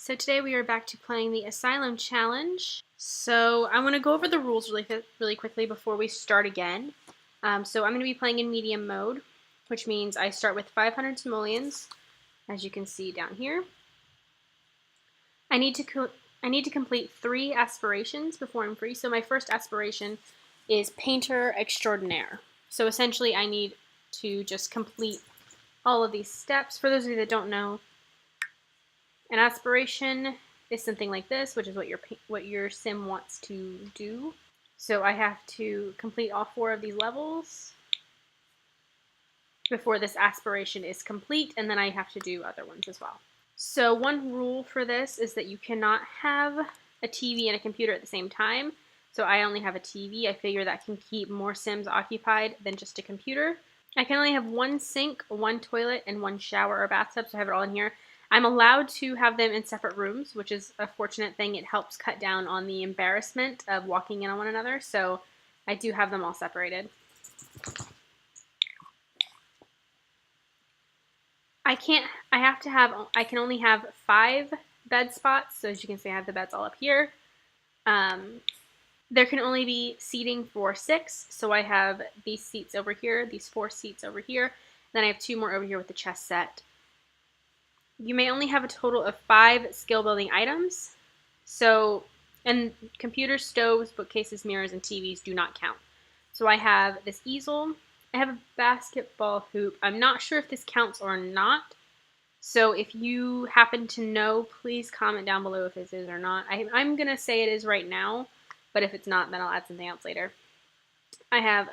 So today we are back to playing the Asylum challenge. So I want to go over the rules really quickly before we start again. So I'm going to be playing in medium mode, which means I start with 500 simoleons, as you can see down here. I need to complete 3 aspirations before I'm free. So my first aspiration is Painter Extraordinaire. So essentially I need to just complete all of these steps. For those of you that don't know, an aspiration is something like this, which is what your sim wants to do. So I have to complete all 4 of these levels before this aspiration is complete, and then I have to do other ones as well. So one rule for this is that you cannot have a TV and a computer at the same time. So I only have a TV. I figure that can keep more sims occupied than just a computer. I can only have 1 sink, 1 toilet, and 1 shower or bathtub, so I have it all in here. I'm allowed to have them in separate rooms, which is a fortunate thing. It helps cut down on the embarrassment of walking in on one another, so I do have them all separated. I can only have 5 bed spots, so as you can see I have the beds all up here. There can only be seating for 6, so I have these seats over here, these 4 seats over here, then I have 2 more over here with the chess set. You may only have a total of 5 skill building items. So, and computers, stoves, bookcases, mirrors, and TVs do not count. So I have this easel. I have a basketball hoop. I'm not sure if this counts or not. So if you happen to know, please comment down below if this is or not. I'm going to say it is right now, but if it's not, then I'll add something else later. I have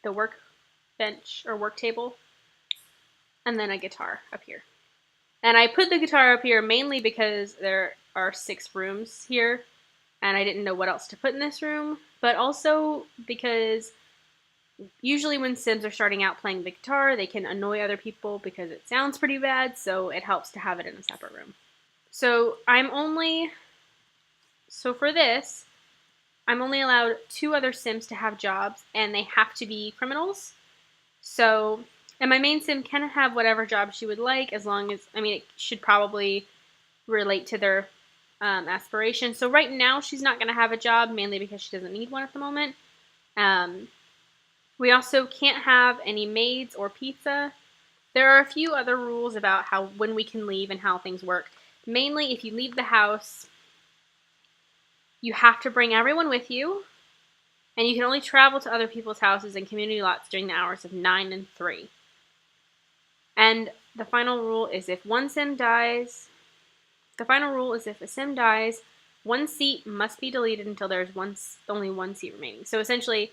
the workbench or work table, and then a guitar up here. And I put the guitar up here mainly because there are 6 rooms here, and I didn't know what else to put in this room, but also because usually when Sims are starting out playing the guitar, they can annoy other people because it sounds pretty bad, so it helps to have it in a separate room. So for this, I'm only allowed 2 other Sims to have jobs, and they have to be criminals. So, and my main sim can have whatever job she would like, as long as, it should probably relate to their aspiration. So right now she's not going to have a job, mainly because she doesn't need one at the moment. We also can't have any maids or pizza. There are a few other rules about when we can leave and how things work. Mainly, if you leave the house, you have to bring everyone with you, and you can only travel to other people's houses and community lots during the hours of 9 and 3. And the final rule is if a sim dies, 1 seat must be deleted until there's only 1 seat remaining. So essentially,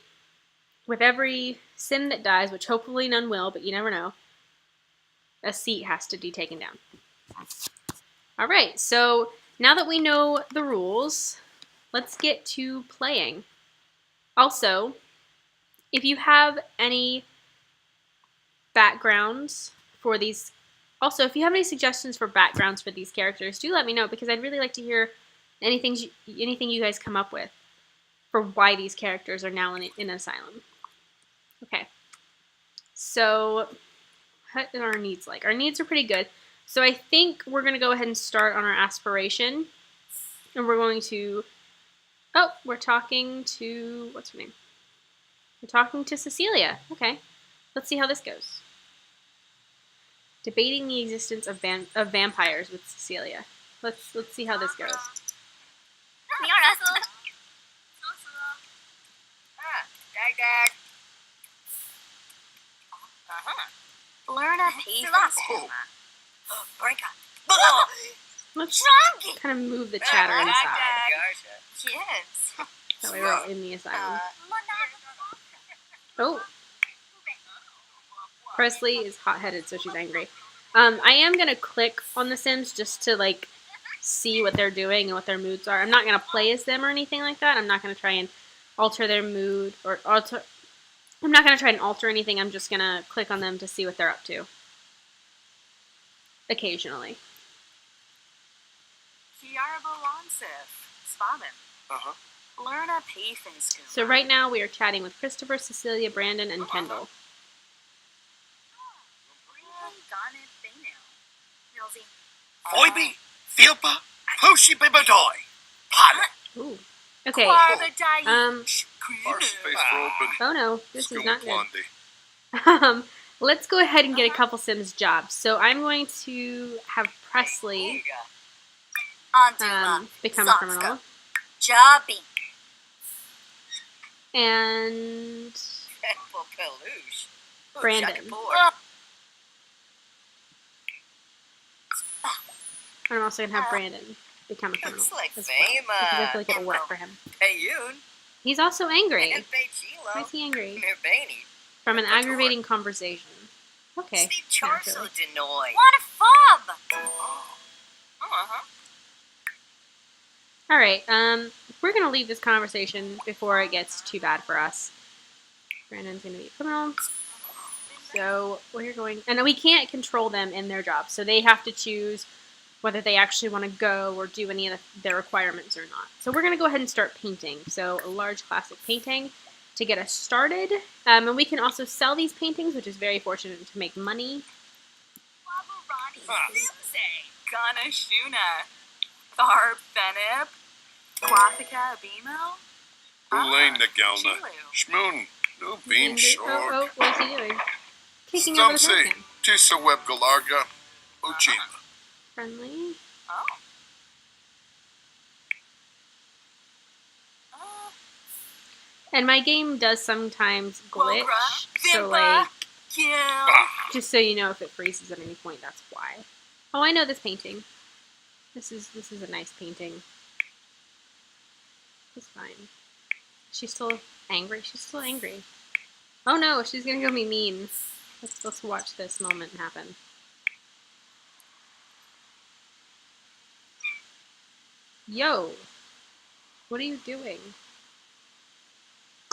with every sim that dies, which hopefully none will, but you never know, a seat has to be taken down. Alright, so now that we know the rules, let's get to playing. Also, if you have any backgrounds for these, if you have any suggestions for backgrounds for these characters, do let me know, because I'd really like to hear anything you guys come up with for why these characters are now in Asylum. Okay, so what are our needs like? Our needs are pretty good. So I think we're going to go ahead and start on our aspiration, and we're going to, we're talking to, what's her name? We're talking to Cecilia. Okay, let's see how this goes. Debating the existence of vampires with Cecilia. Let's see how this goes. Learn a patience. Let's kind of move the chatter inside. That way we're all in the asylum. Oh. Presley is hot-headed, so she's angry. I am going to click on the Sims just to, see what they're doing and what their moods are. I'm not going to play as them or anything like that. I'm not going to try and alter their mood I'm not going to try and alter anything. I'm just going to click on them to see what they're up to. Occasionally. Learn a patience. So right now we are chatting with Christopher, Cecilia, Brandon, and Kendall. Hilpa, Hoshi Bibadoi, Pana. Ooh. Okay. Oh no, this is not good. Let's go ahead and get a couple Sims jobs. So I'm going to have Presley become a criminal. Jobby. And Brandon. I'm also going to have Brandon become a criminal as well, because I feel like it'll work for him. He's also angry. Why is he angry? From an aggravating conversation. Okay. Naturally. What a fob! Alright, we're going to leave this conversation before it gets too bad for us. Brandon's going to be a criminal. So, we're going... And we can't control them in their job, so they have to choose whether they actually want to go or do any of their requirements or not. So we're going to go ahead and start painting. So a large classic painting to get us started. And we can also sell these paintings, which is very fortunate to make money. Ganashuna. Tharbenib. Quathika Abimo. Ulaine Nagelna. Shmoon. No beam short. Oh, what's he doing? Kicking over the painting. Tisa Web Galarga. Uchima. Friendly. And my game does sometimes glitch, so like, just so you know, if it freezes at any point, that's why. Oh, I know this painting. This is a nice painting. It's fine. She's still angry. She's still angry. Oh no, she's gonna go be mean. Let's watch this moment happen. Yo, what are you doing?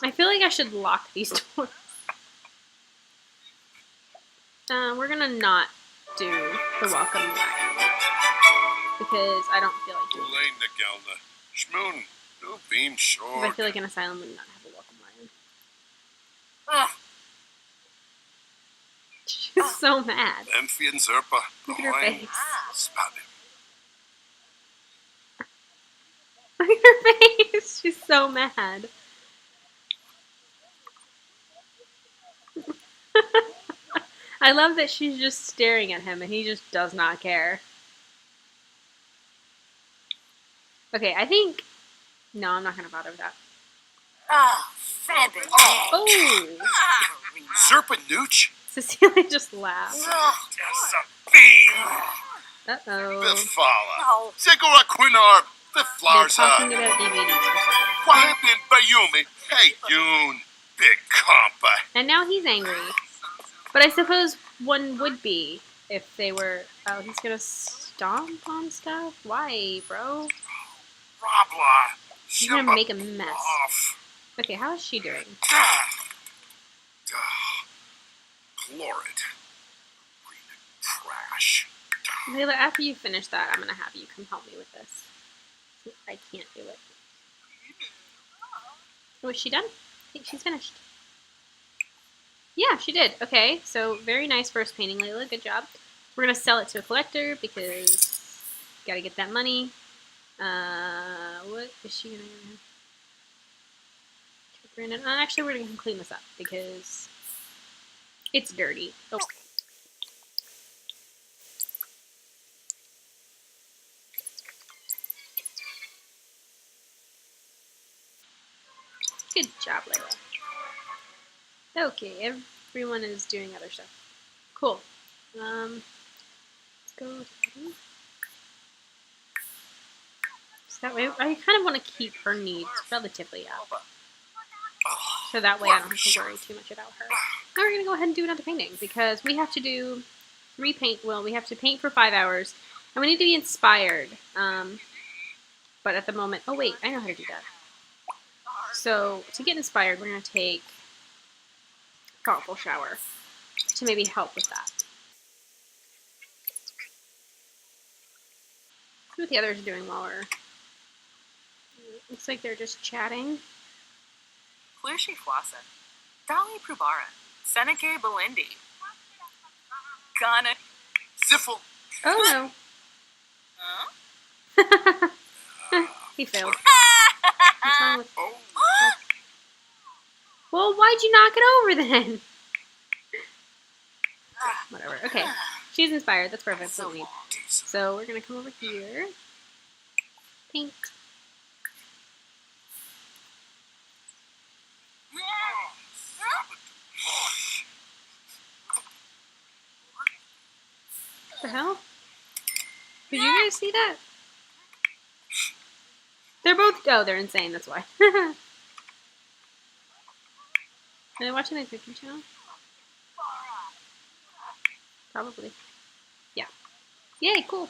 I feel like I should lock these doors. We're gonna not do the welcome line because I don't feel like doing it. I feel like an asylum would not have a welcome line. She's so mad. Look at her face. Look at her face. She's so mad. I love that she's just staring at him and he just does not care. Okay, I think... No, I'm not going to bother with that. Oh! Serpentooch? Cecilia just laughed. Uh-oh. Bifala. Zigora Quinar. The flowers. They're talking about DVDs. Quahapin Bayumi. Hey, Yoon. Big compa. And now he's angry. But I suppose one would be if they were... Oh, he's gonna stomp on stuff? Why, bro? Rabla. He's gonna make a mess. Okay, how is she doing? Chlorid. Trash. Layla, after you finish that, I'm gonna have you come help me with this. I can't do it. Oh, is she done? I think she's finished. Yeah, she did. Okay, so very nice first painting, Layla. Good job. We're going to sell it to a collector because got to get that money. What is she going to do? Brandon. Actually, we're going to clean this up because it's dirty. Oh. Good job, Layla. Okay, everyone is doing other stuff. Cool. Let's go. So that way, I kind of want to keep her needs relatively up. So that way I don't have to worry too much about her. Now we're going to go ahead and do another painting because we have to do we have to paint for 5 hours and we need to be inspired. But at the moment, oh wait, I know how to do that. So to get inspired, we're going to take a thoughtful shower to maybe help with that. See what the others are doing while we're... Looks like they're just chatting. Klushi Flassa. Dali Prubara. Seneke Belindi. Ghana. Ziffle. Oh no. Huh? He failed. What's wrong with... Well, why'd you knock it over then? Whatever. Okay. She's inspired. That's perfect. That's what we need. So we're going to come over here. Paint. What the hell? Did you guys see that? They're both... Oh, they're insane. That's why. Are they watching the cooking channel? Probably. Yeah. Yay, cool.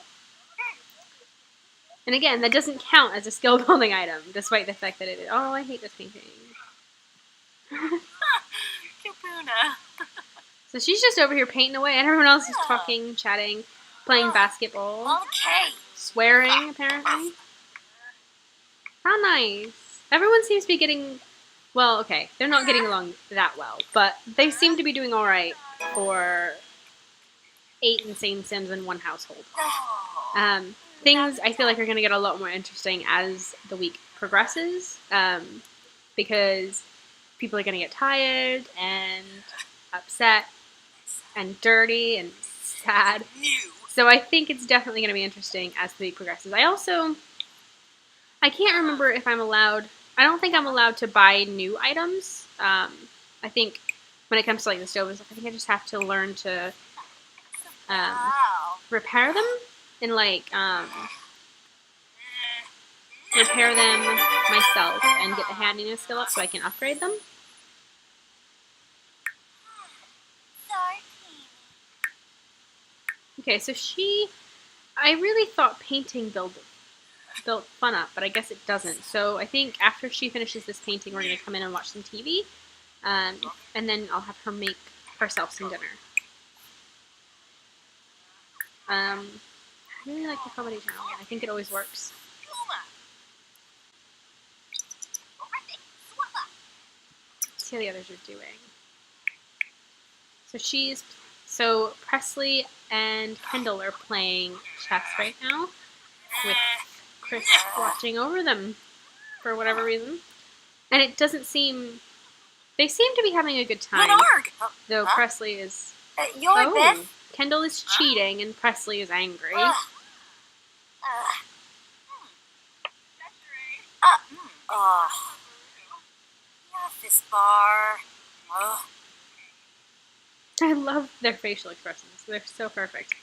And again, that doesn't count as a skill building item, despite the fact that it is. Oh, I hate this painting. Kapuna. So she's just over here painting away, and everyone else is talking, chatting, playing basketball, Okay. swearing, apparently. How nice. Everyone seems to be getting... Well, okay, they're not getting along that well, but they seem to be doing alright for 8 insane Sims in one household. Things I feel like are going to get a lot more interesting as the week progresses, because people are going to get tired and upset and dirty and sad. So I think it's definitely going to be interesting as the week progresses. I can't remember if I'm allowed... I don't think I'm allowed to buy new items. I think when it comes to like the stoves, I think I just have to learn to repair them and like repair them myself and get the handiness skill up so I can upgrade them. Okay, so I really thought painting built fun up, but I guess it doesn't. So I think after she finishes this painting, we're going to come in and watch some TV, and then I'll have her make herself some dinner. I really like the comedy channel. I think it always works. Let's see how the others are doing. So Presley and Kendall are playing chess right now, with Chris watching over them for whatever reason. And it doesn't seem... They seem to be having a good time. Though Presley is... Kendall is cheating and Presley is angry. This bar. I love their facial expressions. They're so perfect.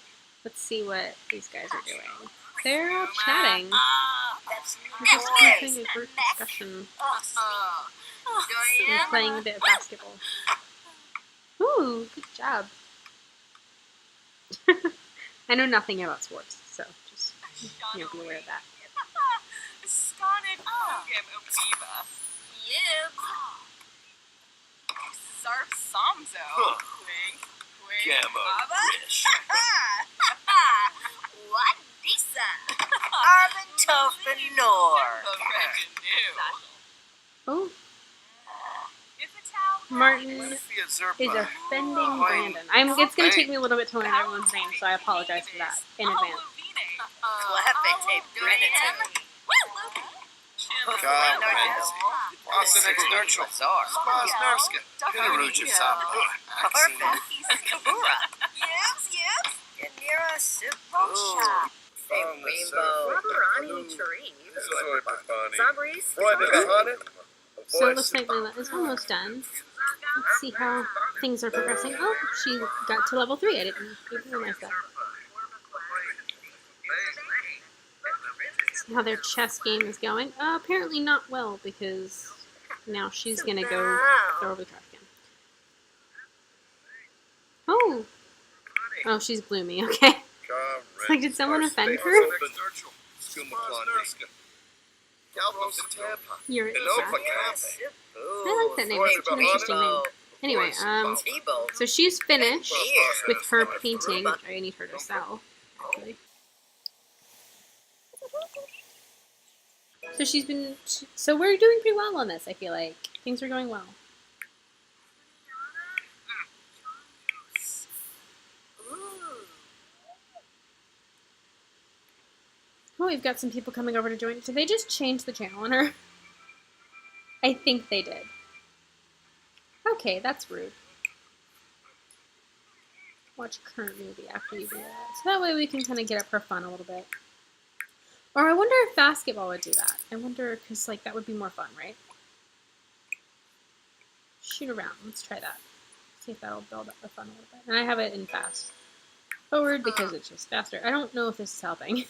Let's see what these guys are doing. They're all chatting. They're just having a group discussion. And playing a bit of basketball. Ooh, good job. I know nothing about sports, so just be aware of that. Oh. Martin is offending Brandon. It's going to take me a little bit to learn everyone's name, so I apologize for that in advance. So it looks like Layla is almost done. Let's see how things are progressing. Oh, she got to level 3. I didn't even realize that. See how their chess game is going. Apparently not well, because now she's going to go throw the trash again. Oh! Oh, she's gloomy, okay. It's like, did someone offend her? You're I like that name. It's such an interesting name. Anyway, so she's finished with her painting, which I need her to sell, actually. So we're doing pretty well on this, I feel like. Things are going well. Oh, we've got some people coming over to join. Did they just change the channel on her? I think they did. Okay, that's rude. Watch current movie after you do that. So that way we can kind of get up for fun a little bit. Or I wonder if basketball would do that. I wonder, because like that would be more fun, right? Shoot around. Let's try that. See if that'll build up the fun a little bit. And I have it in fast forward because it's just faster. I don't know if this is helping.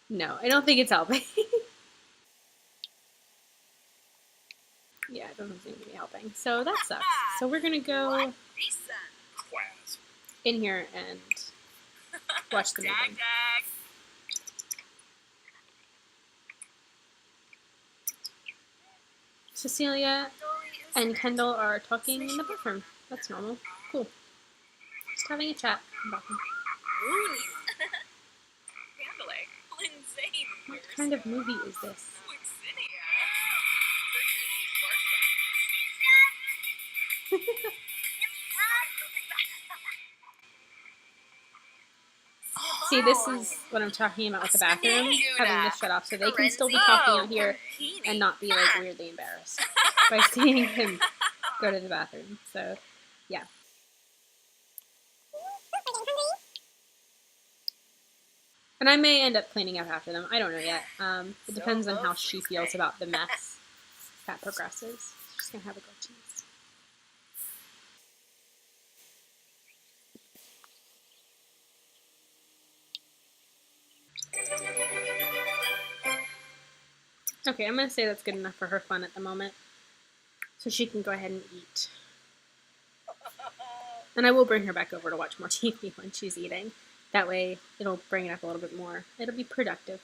No, I don't think it's helping. Yeah, it doesn't seem to be helping. So that sucks. So we're gonna go in here and watch the movie. Cecilia and Kendall are talking in the bathroom. That's normal. Cool. Just having a chat. What kind of movie is this? See, this is what I'm talking about with the bathroom, having this shut off so they can still be talking out here and not be like weirdly embarrassed by seeing him go to the bathroom. So, yeah. And I may end up cleaning up after them. I don't know yet. It depends on how she feels about the mess that progresses. She's gonna have a grilled cheese. Okay, I'm gonna say that's good enough for her fun at the moment. So she can go ahead and eat. And I will bring her back over to watch more TV when she's eating. That way, it'll bring it up a little bit more. It'll be productive.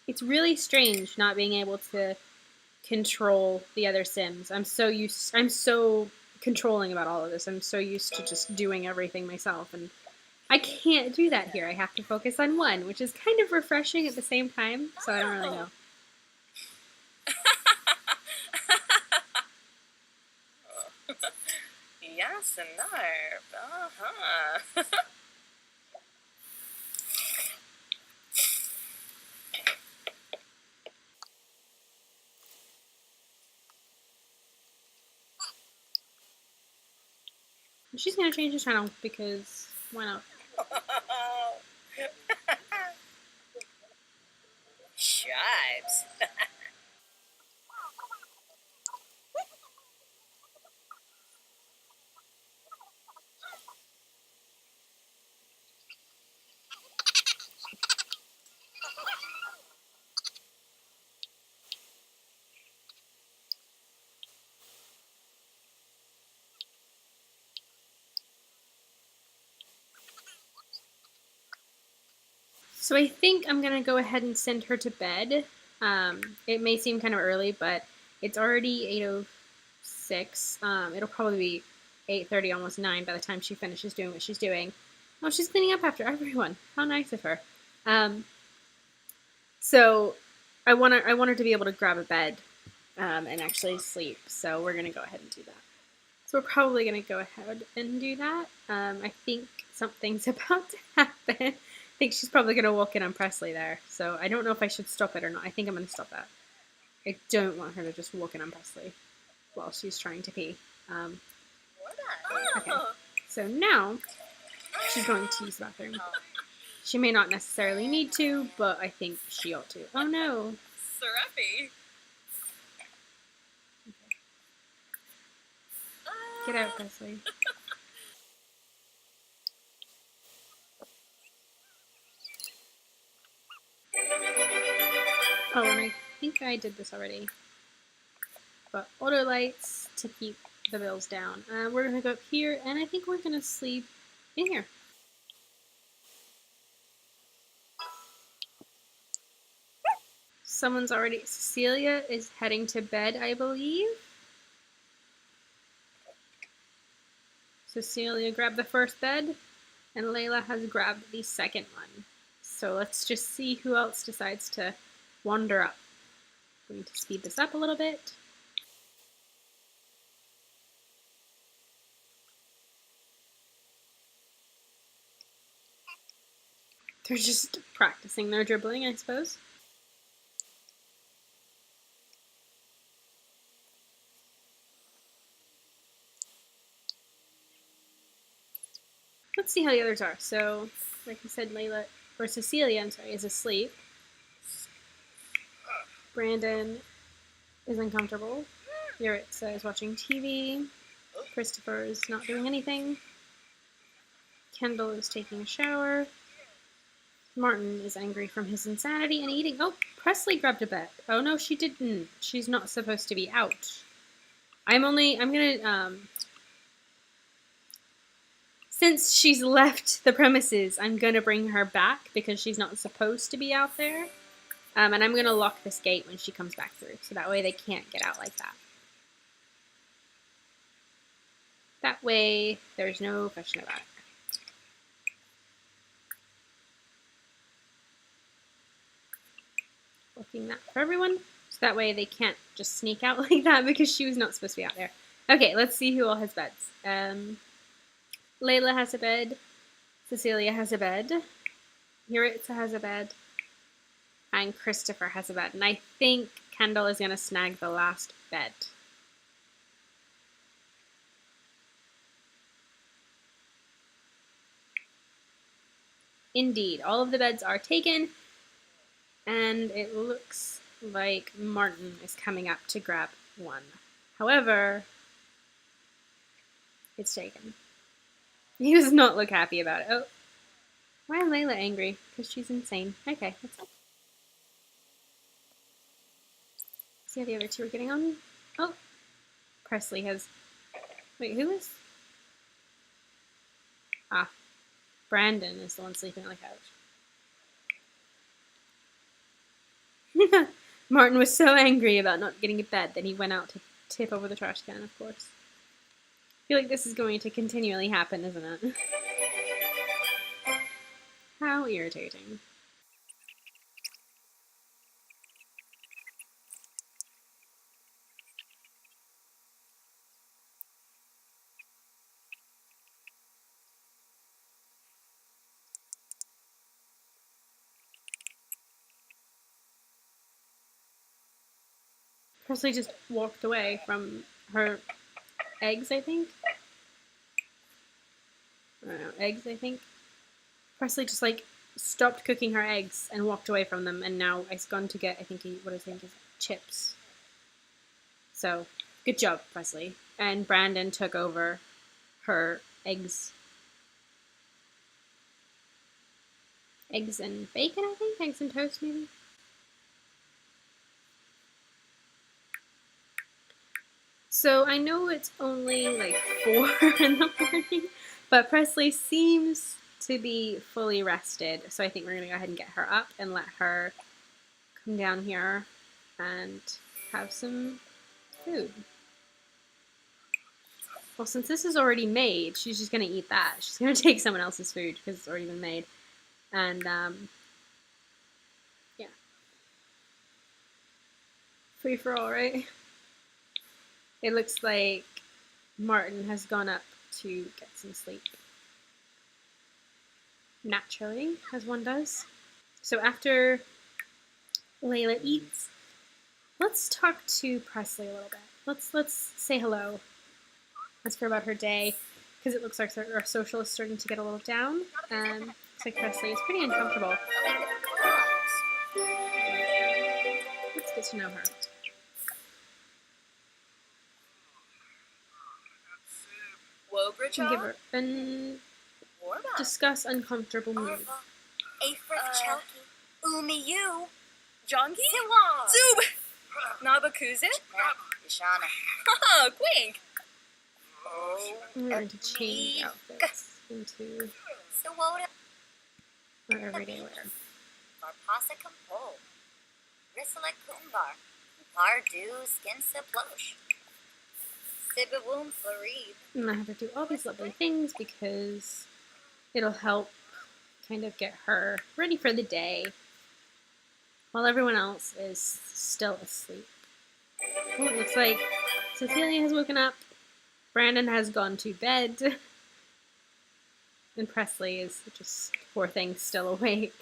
It's really strange not being able to control the other Sims. I'm so controlling about all of this. I'm so used to just doing everything myself, and I can't do that here. I have to focus on one, which is kind of refreshing at the same time, so I don't really know. Yes and no. She's gonna change the channel because why not? Shipes. So I think I'm gonna go ahead and send her to bed. It may seem kind of early, but it's already 8:06. It'll probably be 8:30, almost 9 by the time she finishes doing what she's doing. Oh, she's cleaning up after everyone. How nice of her. So I want her to be able to grab a bed and actually sleep. So we're gonna go ahead and do that. So we're probably gonna go ahead and do that. I think something's about to happen. I think she's probably gonna walk in on Presley there. So I don't know if I should stop it or not. I think I'm gonna stop that. I don't want her to just walk in on Presley while she's trying to pee. Okay. So now she's going to use the bathroom. She may not necessarily need to, but I think she ought to. Oh no. Syrupy. Get out, Presley. Oh, and I think I did this already. But auto lights to keep the bills down. We're going to go up here, and I think we're going to sleep in here. Someone's already... Cecilia is heading to bed, I believe. Cecilia grabbed the first bed, and Layla has grabbed the second one. So let's just see who else decides to wander up. I'm going to speed this up a little bit. They're just practicing their dribbling, I suppose. Let's see how the others are. So, like I said, Layla, or Cecilia, I'm sorry, is asleep. Brandon is uncomfortable. Yuritsa is watching TV. Christopher is not doing anything. Kendall is taking a shower. Martin is angry from his insanity and eating. Oh, Presley grabbed a bed. Oh no, she didn't. She's not supposed to be out. I'm gonna, since she's left the premises, I'm gonna bring her back because she's not supposed to be out there. And I'm gonna lock this gate when she comes back through, so that way they can't get out like that. That way, there's no question about it. Looking that for everyone, so that way they can't just sneak out like that because she was not supposed to be out there. Okay, let's see who all has beds. Layla has a bed. Cecilia has a bed. Yuritsa has a bed. And Christopher has a bed. And I think Kendall is going to snag the last bed. Indeed, all of the beds are taken. And it looks like Martin is coming up to grab one. However, it's taken. He does not look happy about it. Oh, why is Layla angry? Because she's insane. Okay, that's it. See how the other two are getting on? Oh, Presley has... Wait, who is... Ah, Brandon is the one sleeping on the couch. Martin was so angry about not getting a bed that he went out to tip over the trash can, of course. I feel like this is going to continually happen, isn't it? How irritating. Presley just walked away from her eggs, I think. I don't know, eggs, I think. Presley just like stopped cooking her eggs and walked away from them, and now it's gone to get, I think, what I think is chips. So, good job, Presley. And Brandon took over her eggs. Eggs and bacon, I think? Eggs and toast, maybe? So I know it's only like 4 in the morning, but Presley seems to be fully rested. So I think we're going to go ahead and get her up and let her come down here and have some food. Well, since this is already made, she's just going to eat that. She's going to take someone else's food because it's already been made. And, yeah. Free for all, right? It looks like Martin has gone up to get some sleep. Naturally, as one does. So after Layla eats, let's talk to Presley a little bit. Let's say hello. Ask her about her day, because it looks like our social is starting to get a little down. Looks like Presley is pretty uncomfortable. Let's get to know her. And give her and discuss uncomfortable mood. Umiyu. Jongi? Zub. Nabakuzit? Ishana. Oh, Quink. We're going to change outfits into our everyday wear. Varpasa Kampo. Risalek Kumbar. Pardu Skinsa Plosh. Sibawum Florid. And I have her do all these lovely things because it'll help kind of get her ready for the day while everyone else is still asleep. Well, it looks like Cecilia has woken up. Brandon has gone to bed. And Presley is just, poor thing, still awake.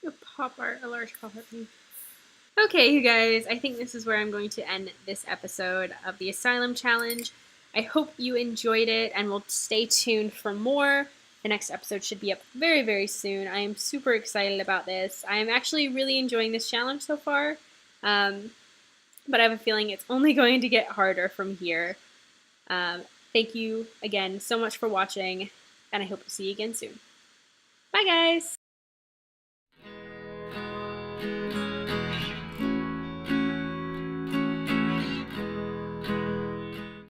A pop art, a large pop art thing. Okay, you guys, I think this is where I'm going to end this episode of the Asylum Challenge. I hope you enjoyed it and will stay tuned for more. The next episode should be up very, very soon. I am super excited about this. I am actually really enjoying this challenge so far, but I have a feeling it's only going to get harder from here. Thank you again so much for watching, and I hope to see you again soon. Bye, guys!